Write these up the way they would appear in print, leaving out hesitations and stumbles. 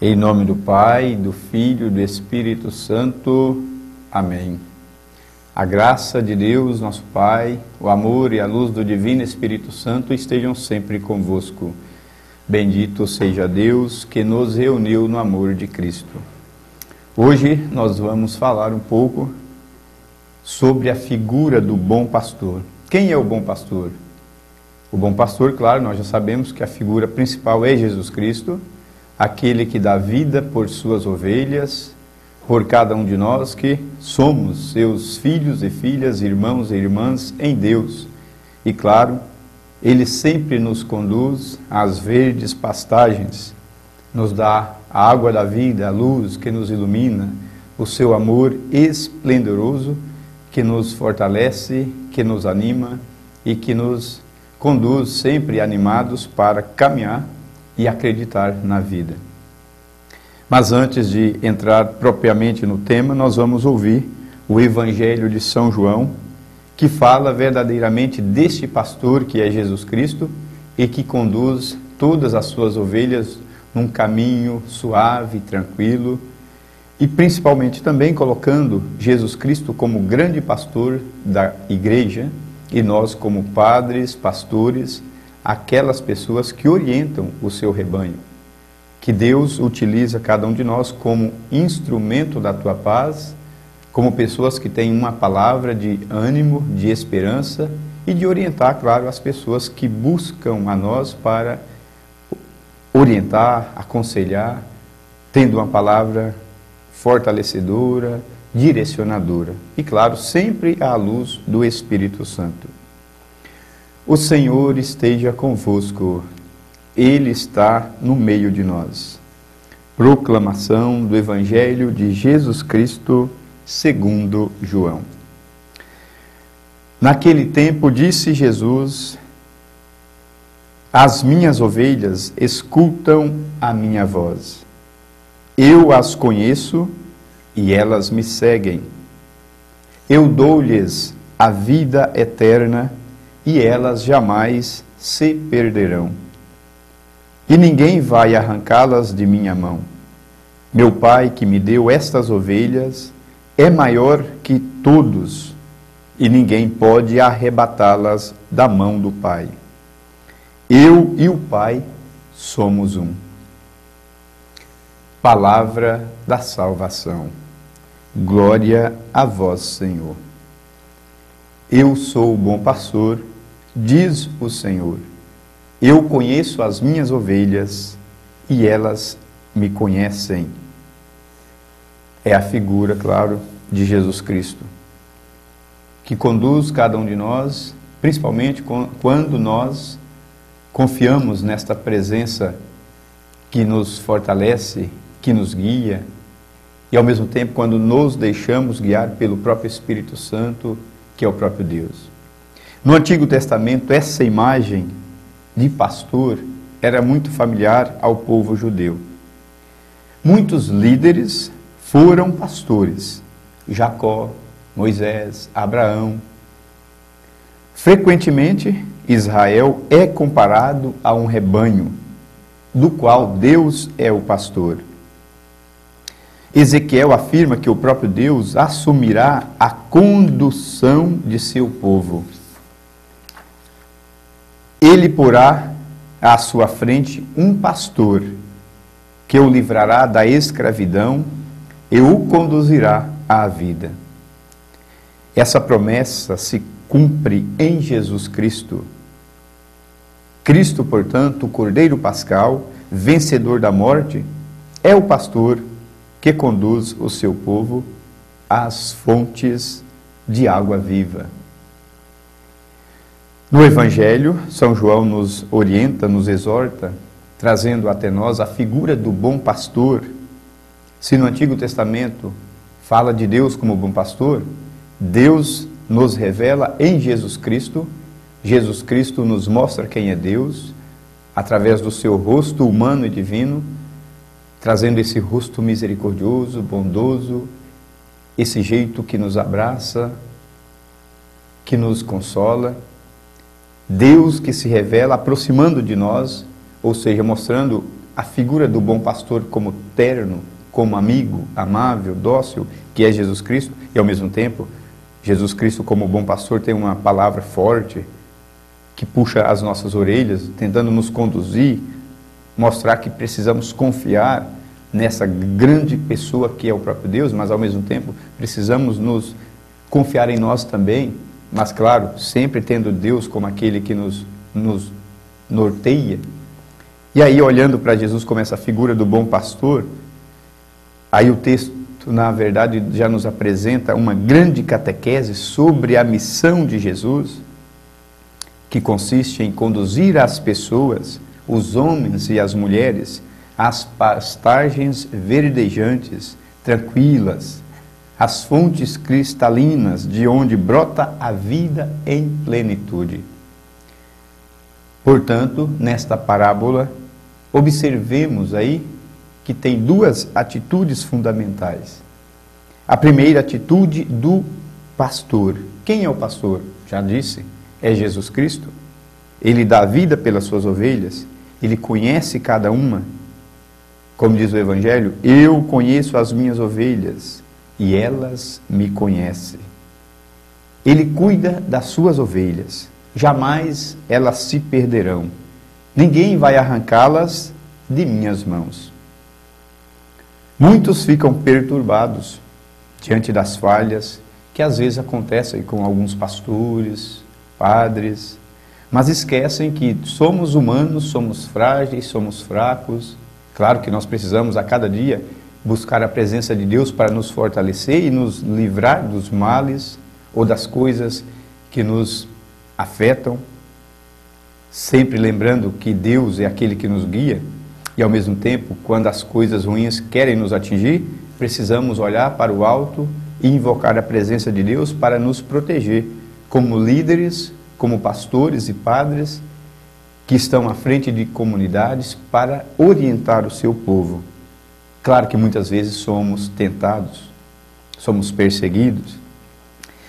Em nome do Pai, do Filho e do Espírito Santo. Amém. A graça de Deus, nosso Pai, o amor e a luz do Divino Espírito Santo estejam sempre convosco. Bendito seja Deus que nos reuniu no amor de Cristo. Hoje nós vamos falar um pouco sobre a figura do bom pastor. Quem é o bom pastor? O bom pastor, claro, nós já sabemos que a figura principal é Jesus Cristo, aquele que dá vida por suas ovelhas, por cada um de nós que somos seus filhos e filhas, irmãos e irmãs em Deus. E claro, Ele sempre nos conduz às verdes pastagens, nos dá a água da vida, a luz que nos ilumina, o seu amor esplendoroso que nos fortalece, que nos anima e que nos conduz sempre animados para caminhar e acreditar na vida. Mas antes de entrar propriamente no tema, nós vamos ouvir o Evangelho de São João, que fala verdadeiramente deste pastor que é Jesus Cristo e que conduz todas as suas ovelhas num caminho suave, tranquilo, e principalmente também colocando Jesus Cristo como grande pastor da igreja e nós como padres, pastores, aquelas pessoas que orientam o seu rebanho. Que Deus utiliza cada um de nós como instrumento da tua paz, como pessoas que têm uma palavra de ânimo, de esperança e de orientar, claro, as pessoas que buscam a nós para orientar, aconselhar, tendo uma palavra fortalecedora, direcionadora. E, claro, sempre à luz do Espírito Santo. O Senhor esteja convosco. Ele está no meio de nós. Proclamação do Evangelho de Jesus Cristo segundo João. Naquele tempo disse Jesus: as minhas ovelhas escutam a minha voz. Eu as conheço e elas me seguem. Eu dou-lhes a vida eterna e elas jamais se perderão. E ninguém vai arrancá-las de minha mão. Meu Pai que me deu estas ovelhas é maior que todos, e ninguém pode arrebatá-las da mão do Pai. Eu e o Pai somos um. Palavra da salvação. Glória a vós, Senhor. Eu sou o bom pastor, diz o Senhor. Eu conheço as minhas ovelhas e elas me conhecem. É a figura, claro, de Jesus Cristo, que conduz cada um de nós, principalmente quando nós confiamos nesta presença que nos fortalece, que nos guia, e ao mesmo tempo quando nos deixamos guiar pelo próprio Espírito Santo, que é o próprio Deus. No Antigo Testamento, essa imagem de pastor era muito familiar ao povo judeu. Muitos líderes foram pastores: Jacó, Moisés, Abraão. Frequentemente, Israel é comparado a um rebanho, do qual Deus é o pastor. Ezequiel afirma que o próprio Deus assumirá a condução de seu povo. Ele porá à sua frente um pastor, que o livrará da escravidão e o conduzirá à vida. Essa promessa se cumpre em Jesus Cristo. Cristo, portanto, o Cordeiro Pascal, vencedor da morte, é o pastor que conduz o seu povo às fontes de água viva. No Evangelho, São João nos orienta, nos exorta, trazendo até nós a figura do bom pastor. Se no Antigo Testamento fala de Deus como bom pastor, Deus nos revela em Jesus Cristo. Jesus Cristo nos mostra quem é Deus, através do seu rosto humano e divino, trazendo esse rosto misericordioso, bondoso, esse jeito que nos abraça, que nos consola. Deus que se revela aproximando de nós, ou seja, mostrando a figura do bom pastor como terno, como amigo, amável, dócil, que é Jesus Cristo, e ao mesmo tempo, Jesus Cristo como bom pastor tem uma palavra forte, que puxa as nossas orelhas, tentando nos conduzir, mostrar que precisamos confiar nessa grande pessoa que é o próprio Deus, mas ao mesmo tempo precisamos nos confiar em nós também, mas claro, sempre tendo Deus como aquele que nos norteia. E aí, olhando para Jesus como essa figura do bom pastor, aí o texto, na verdade, já nos apresenta uma grande catequese sobre a missão de Jesus, que consiste em conduzir as pessoas, os homens e as mulheres, às pastagens verdejantes, tranquilas, às fontes cristalinas, de onde brota a vida em plenitude. Portanto, nesta parábola, observemos aí que tem duas atitudes fundamentais. A primeira atitude do pastor. Quem é o pastor? Já disse, é Jesus Cristo. Ele dá vida pelas suas ovelhas, ele conhece cada uma. Como diz o Evangelho, eu conheço as minhas ovelhas e elas me conhecem. Ele cuida das suas ovelhas, jamais elas se perderão. Ninguém vai arrancá-las de minhas mãos. Muitos ficam perturbados diante das falhas que às vezes acontecem com alguns pastores, padres, mas esquecem que somos humanos, somos frágeis, somos fracos. Claro que nós precisamos a cada dia buscar a presença de Deus para nos fortalecer e nos livrar dos males ou das coisas que nos afetam, sempre lembrando que Deus é aquele que nos guia. E ao mesmo tempo, quando as coisas ruins querem nos atingir, precisamos olhar para o alto e invocar a presença de Deus para nos proteger, como líderes, como pastores e padres que estão à frente de comunidades para orientar o seu povo. Claro que muitas vezes somos tentados, somos perseguidos,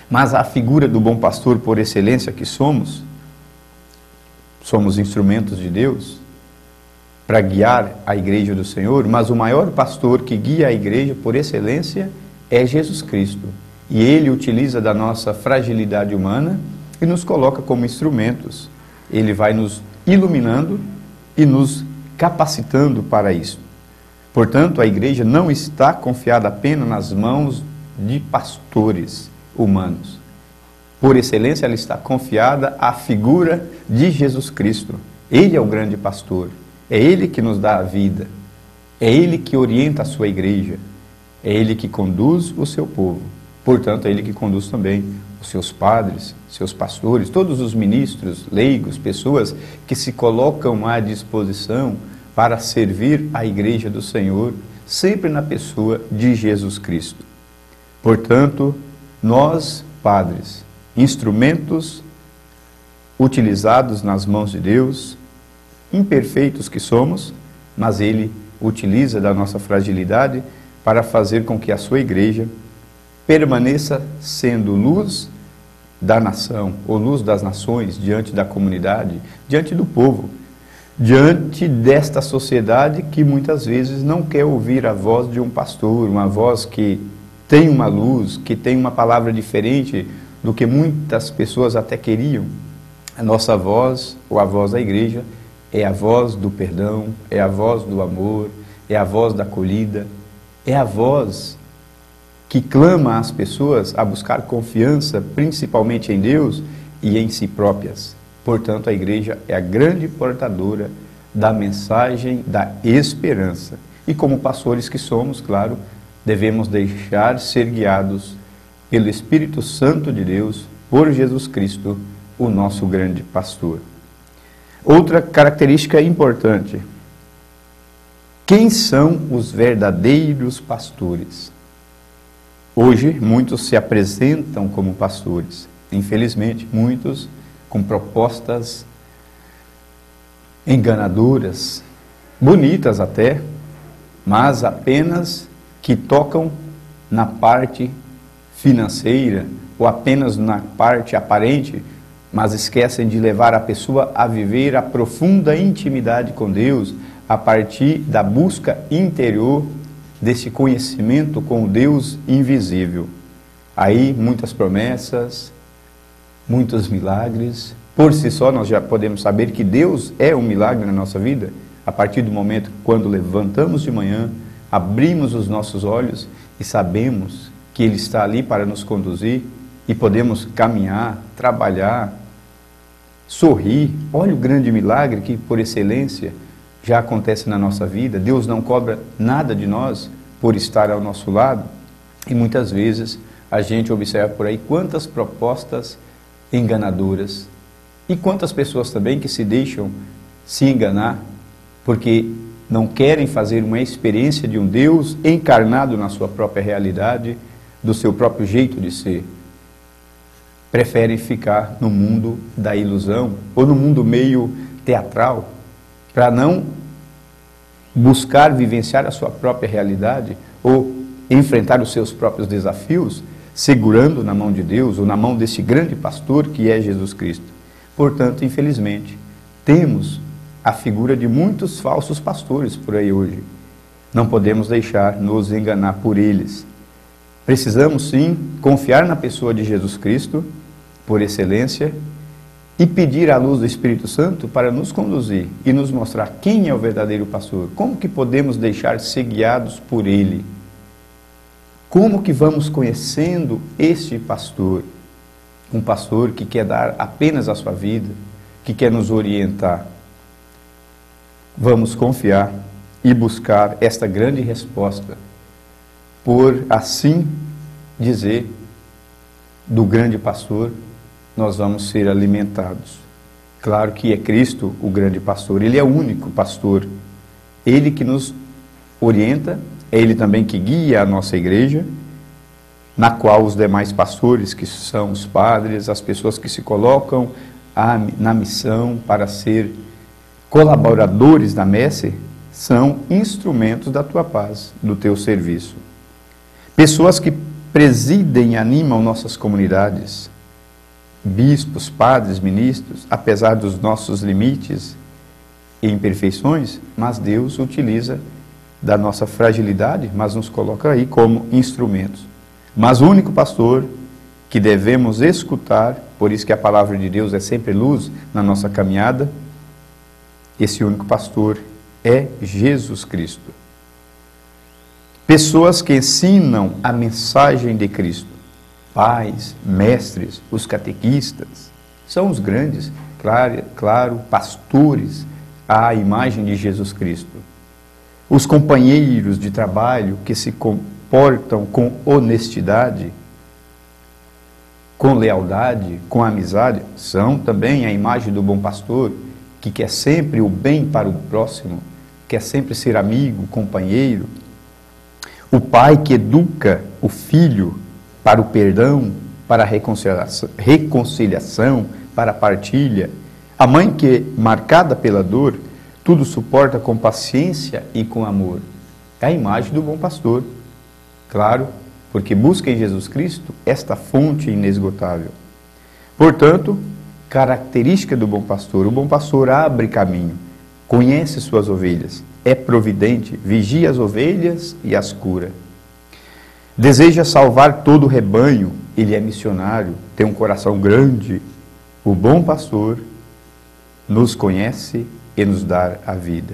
mas a figura do bom pastor por excelência que somos instrumentos de Deus para guiar a igreja do Senhor, mas o maior pastor que guia a igreja por excelência é Jesus Cristo. E Ele utiliza da nossa fragilidade humana e nos coloca como instrumentos. Ele vai nos iluminando e nos capacitando para isso. Portanto, a igreja não está confiada apenas nas mãos de pastores humanos. Por excelência, ela está confiada à figura de Jesus Cristo. Ele é o grande pastor. É Ele que nos dá a vida. É Ele que orienta a sua igreja. É Ele que conduz o seu povo. Portanto, é Ele que conduz também os seus padres, seus pastores, todos os ministros, leigos, pessoas que se colocam à disposição para servir a igreja do Senhor, sempre na pessoa de Jesus Cristo. Portanto, nós, padres, instrumentos utilizados nas mãos de Deus, imperfeitos que somos, mas Ele utiliza da nossa fragilidade para fazer com que a sua igreja permaneça sendo luz da nação, ou luz das nações, diante da comunidade, diante do povo, diante desta sociedade que muitas vezes não quer ouvir a voz de um pastor, uma voz que tem uma luz, que tem uma palavra diferente do que muitas pessoas até queriam. A nossa voz, ou a voz da igreja, é a voz do perdão, é a voz do amor, é a voz da acolhida, é a voz que clama as pessoas a buscar confiança, principalmente em Deus e em si próprias. Portanto, a igreja é a grande portadora da mensagem da esperança. E como pastores que somos, claro, devemos deixar ser guiados pelo Espírito Santo de Deus, por Jesus Cristo, o nosso grande pastor. Outra característica importante: quem são os verdadeiros pastores? Hoje, muitos se apresentam como pastores. Infelizmente, muitos com propostas enganadoras, bonitas até, mas apenas que tocam na parte financeira ou apenas na parte aparente mas esquecem de levar a pessoa a viver a profunda intimidade com Deus a partir da busca interior desse conhecimento com o Deus invisível. Aí muitas promessas, muitos milagres. Por si só nós já podemos saber que Deus é um milagre na nossa vida, a partir do momento quando levantamos de manhã, abrimos os nossos olhos e sabemos que Ele está ali para nos conduzir e podemos caminhar, trabalhar, sorrir. Olha o grande milagre que, por excelência, já acontece na nossa vida. Deus não cobra nada de nós por estar ao nosso lado. E muitas vezes a gente observa por aí quantas propostas enganadoras e quantas pessoas também que se deixam se enganar porque não querem fazer uma experiência de um Deus encarnado na sua própria realidade, do seu próprio jeito de ser. Preferem ficar no mundo da ilusão ou no mundo meio teatral, para não buscar vivenciar a sua própria realidade ou enfrentar os seus próprios desafios, segurando na mão de Deus ou na mão desse grande pastor que é Jesus Cristo. Portanto, infelizmente, temos a figura de muitos falsos pastores por aí hoje. Não podemos deixar nos enganar por eles. Precisamos sim confiar na pessoa de Jesus Cristo, por excelência, e pedir a luz do Espírito Santo para nos conduzir e nos mostrar quem é o verdadeiro pastor. Como que podemos deixar ser guiados por ele? Como que vamos conhecendo este pastor? Um pastor que quer dar apenas a sua vida, que quer nos orientar. Vamos confiar e buscar esta grande resposta, por assim dizer, do grande pastor, nós vamos ser alimentados. Claro que é Cristo o grande pastor, Ele é o único pastor, Ele que nos orienta, é Ele também que guia a nossa igreja, na qual os demais pastores, que são os padres, as pessoas que se colocam na missão para ser colaboradores da messe, são instrumentos da tua paz, do teu serviço. Pessoas que presidem e animam nossas comunidades, bispos, padres, ministros, apesar dos nossos limites e imperfeições, mas Deus utiliza da nossa fragilidade, mas nos coloca aí como instrumentos. Mas o único pastor que devemos escutar, por isso que a palavra de Deus é sempre luz na nossa caminhada, esse único pastor é Jesus Cristo. Pessoas que ensinam a mensagem de Cristo, pais, mestres, os catequistas, são os grandes, claro, pastores à imagem de Jesus Cristo. Os companheiros de trabalho que se comportam com honestidade, com lealdade, com amizade, são também a imagem do bom pastor, que quer sempre o bem para o próximo, quer sempre ser amigo, companheiro. O pai que educa o filho para o perdão, para a reconciliação, para a partilha. A mãe que, marcada pela dor, tudo suporta com paciência e com amor. É a imagem do bom pastor. Claro, porque busca em Jesus Cristo esta fonte inesgotável. Portanto, característica do bom pastor: o bom pastor abre caminho, conhece suas ovelhas, é providente, vigia as ovelhas e as cura. Deseja salvar todo o rebanho, ele é missionário, tem um coração grande. O bom pastor nos conhece e nos dá a vida.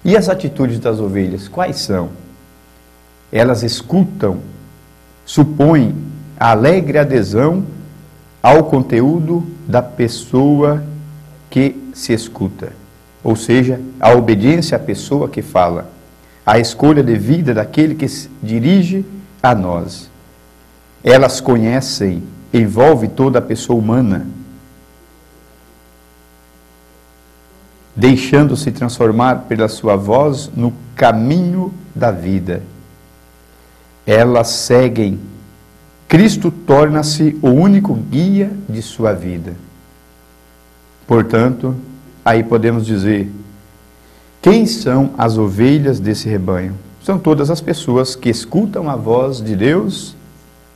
E as atitudes das ovelhas, quais são? Elas escutam, supõem a alegre adesão ao conteúdo da pessoa que se escuta, ou seja, a obediência à pessoa que fala, a escolha de vida daquele que se dirige a nós. Elas conhecem, envolve toda a pessoa humana, deixando-se transformar pela sua voz no caminho da vida. Elas seguem. Cristo torna-se o único guia de sua vida. Portanto, aí podemos dizer, quem são as ovelhas desse rebanho? São todas as pessoas que escutam a voz de Deus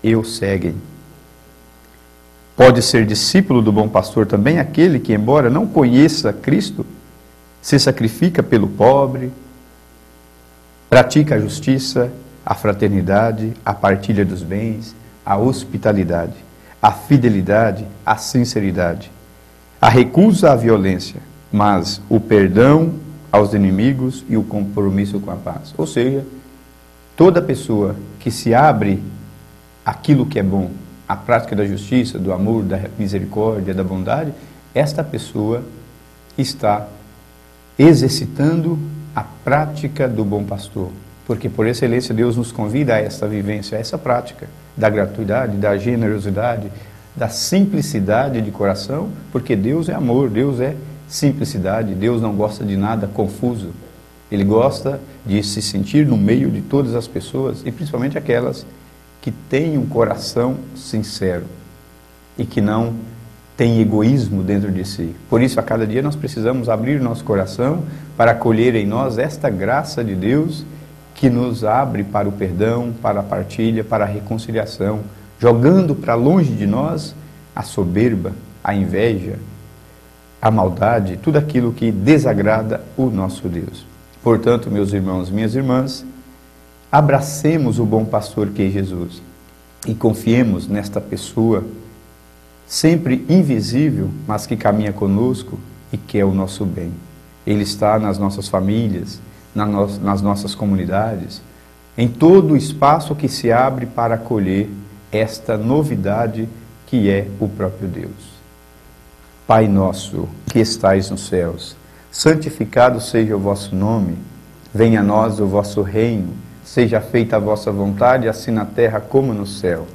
e o seguem. Pode ser discípulo do bom pastor também aquele que, embora não conheça Cristo, se sacrifica pelo pobre, pratica a justiça, a fraternidade, a partilha dos bens, a hospitalidade, a fidelidade, a sinceridade, a recusa à violência, mas o perdão aos inimigos e o compromisso com a paz. Ou seja, toda pessoa que se abre àquilo que é bom, a prática da justiça, do amor, da misericórdia, da bondade, esta pessoa está exercitando a prática do bom pastor. Porque por excelência Deus nos convida a essa vivência, a essa prática da gratuidade, da generosidade, da simplicidade de coração, porque Deus é amor, Deus é simplicidade, Deus não gosta de nada confuso. Ele gosta de se sentir no meio de todas as pessoas, e principalmente aquelas que têm um coração sincero e que não têm egoísmo dentro de si. Por isso, a cada dia nós precisamos abrir nosso coração para acolher em nós esta graça de Deus que nos abre para o perdão, para a partilha, para a reconciliação, jogando para longe de nós a soberba, a inveja, a maldade, tudo aquilo que desagrada o nosso Deus. Portanto, meus irmãos e minhas irmãs, abracemos o bom pastor que é Jesus e confiemos nesta pessoa sempre invisível, mas que caminha conosco e que é o nosso bem. Ele está nas nossas famílias, nas nossas comunidades, em todo o espaço que se abre para acolher esta novidade que é o próprio Deus. Pai nosso, que estais nos céus, santificado seja o vosso nome, venha a nós o vosso reino, seja feita a vossa vontade, assim na terra como no céu.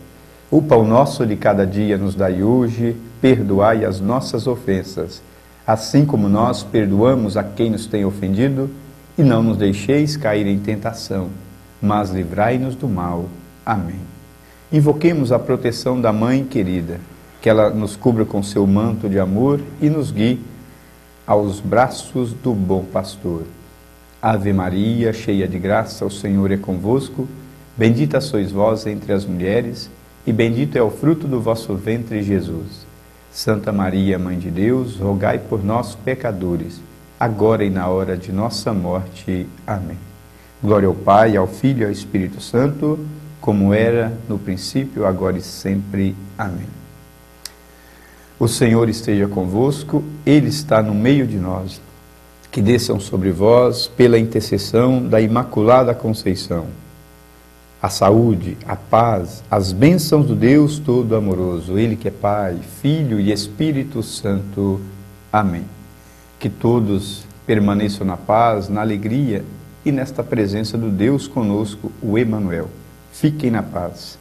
O pão nosso de cada dia nos dai hoje, perdoai as nossas ofensas, assim como nós perdoamos a quem nos tem ofendido, e não nos deixeis cair em tentação, mas livrai-nos do mal. Amém. Invoquemos a proteção da Mãe querida, que ela nos cubra com seu manto de amor e nos guie aos braços do bom pastor. Ave Maria, cheia de graça, o Senhor é convosco, bendita sois vós entre as mulheres, e bendito é o fruto do vosso ventre, Jesus. Santa Maria, Mãe de Deus, rogai por nós, pecadores, agora e na hora de nossa morte. Amém. Glória ao Pai, ao Filho e ao Espírito Santo, como era no princípio, agora e sempre. Amém. O Senhor esteja convosco, Ele está no meio de nós. Que desçam sobre vós, pela intercessão da Imaculada Conceição, a saúde, a paz, as bênçãos do Deus Todo-Amoroso, Ele que é Pai, Filho e Espírito Santo. Amém. Que todos permaneçam na paz, na alegria e nesta presença do Deus conosco, o Emanuel. Fiquem na paz.